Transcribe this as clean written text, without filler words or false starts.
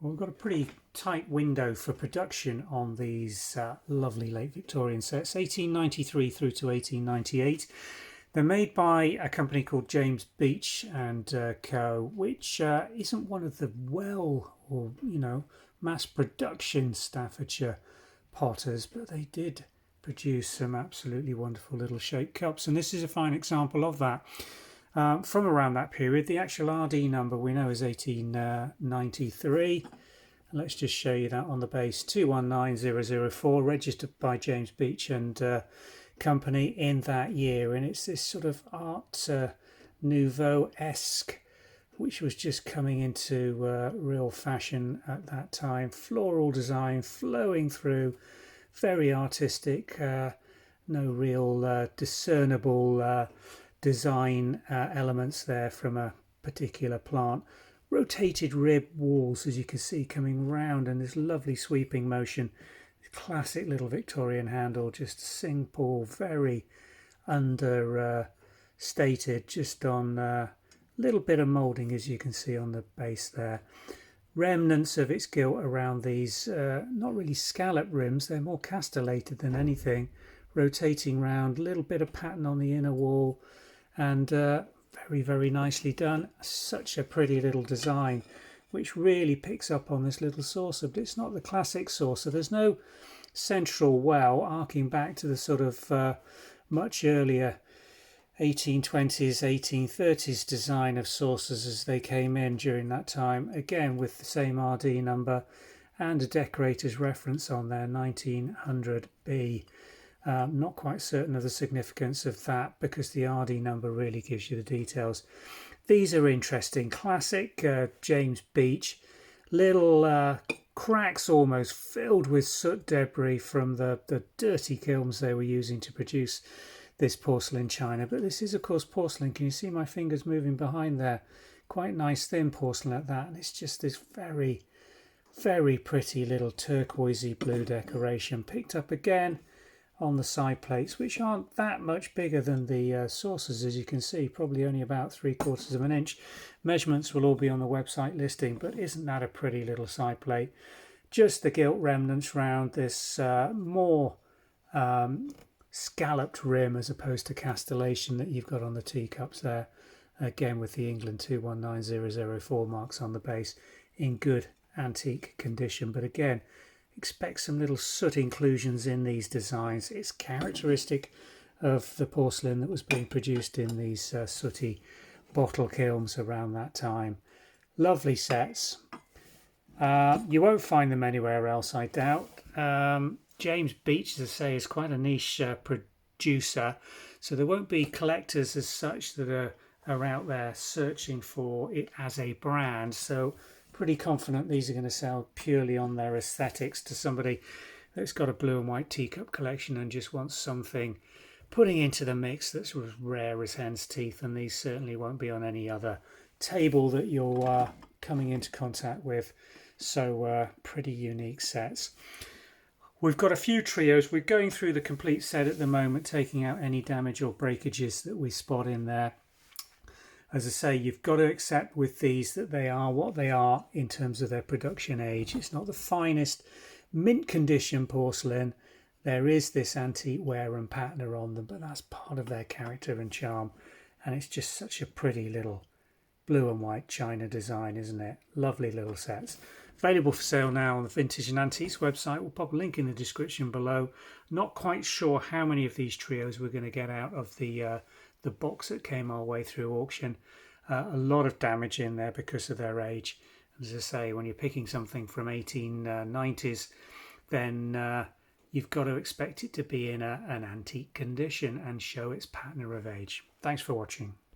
Well, we've got a pretty tight window for production on these lovely late Victorian sets, 1893 through to 1898. They're made by a company called James Beech and Co., which isn't one of the mass production Staffordshire potters, but they did produce some absolutely wonderful little shaped cups, and this is a fine example of that. From around that period, the actual RD number we know is 1893. Let's just show you that on the base, 219004, registered by James Beech and Company in that year. And it's this sort of art Nouveau-esque, which was just coming into real fashion at that time. Floral design flowing through, very artistic, no real discernible design elements there from a particular plant. Rotated rib walls, as you can see, coming round, and this lovely sweeping motion. Classic little Victorian handle, just simple, very understated, just on a little bit of moulding, as you can see on the base there. Remnants of its gilt around these, not really scallop rims, they're more castellated than anything. Rotating round, a little bit of pattern on the inner wall, and very, very nicely done. Such a pretty little design, which really picks up on this little saucer, but it's not the classic saucer. There's no central well arcing back to the sort of much earlier 1820s, 1830s design of saucers as they came in during that time, again with the same RD number and a decorator's reference on there, 1900B. Not quite certain of the significance of that because the RD number really gives you the details. These are interesting. Classic James Beech. Little cracks almost filled with soot debris from the dirty kilns they were using to produce this porcelain china. But this is, of course, porcelain. Can you see my fingers moving behind there? Quite nice thin porcelain at that. And it's just this very, very pretty little turquoisey blue decoration. Picked up again on the side plates, which aren't that much bigger than the saucers, as you can see, probably only about 3/4 of an inch. Measurements will all be on the website listing, but isn't that a pretty little side plate? Just the gilt remnants round this more scalloped rim as opposed to castellation that you've got on the teacups there, again with the England 219004 marks on the base, in good antique condition. But again, expect some little soot inclusions in these designs. It's characteristic of the porcelain that was being produced in these sooty bottle kilns around that time. Lovely sets. You won't find them anywhere else, I doubt. James Beech, as I say, is quite a niche producer, so there won't be collectors as such that are out there searching for it as a brand. So pretty confident these are going to sell purely on their aesthetics to somebody that's got a blue and white teacup collection and just wants something putting into the mix that's as rare as hen's teeth, and these certainly won't be on any other table that you're coming into contact with. So pretty unique sets. We've got a few trios. We're going through the complete set at the moment, taking out any damage or breakages that we spot in there. As I say, you've got to accept with these that they are what they are in terms of their production age. It's not the finest mint condition porcelain. There is this antique wear and patina on them, but that's part of their character and charm. And it's just such a pretty little blue and white china design, isn't it? Lovely little sets. Available for sale now on the Vintage and Antiques website. We'll pop a link in the description below. Not quite sure how many of these trios we're going to get out of the box that came our way through auction. A lot of damage in there because of their age. As I say, when you're picking something from 1890s, then you've got to expect it to be in an antique condition and show its patina of age. Thanks for watching.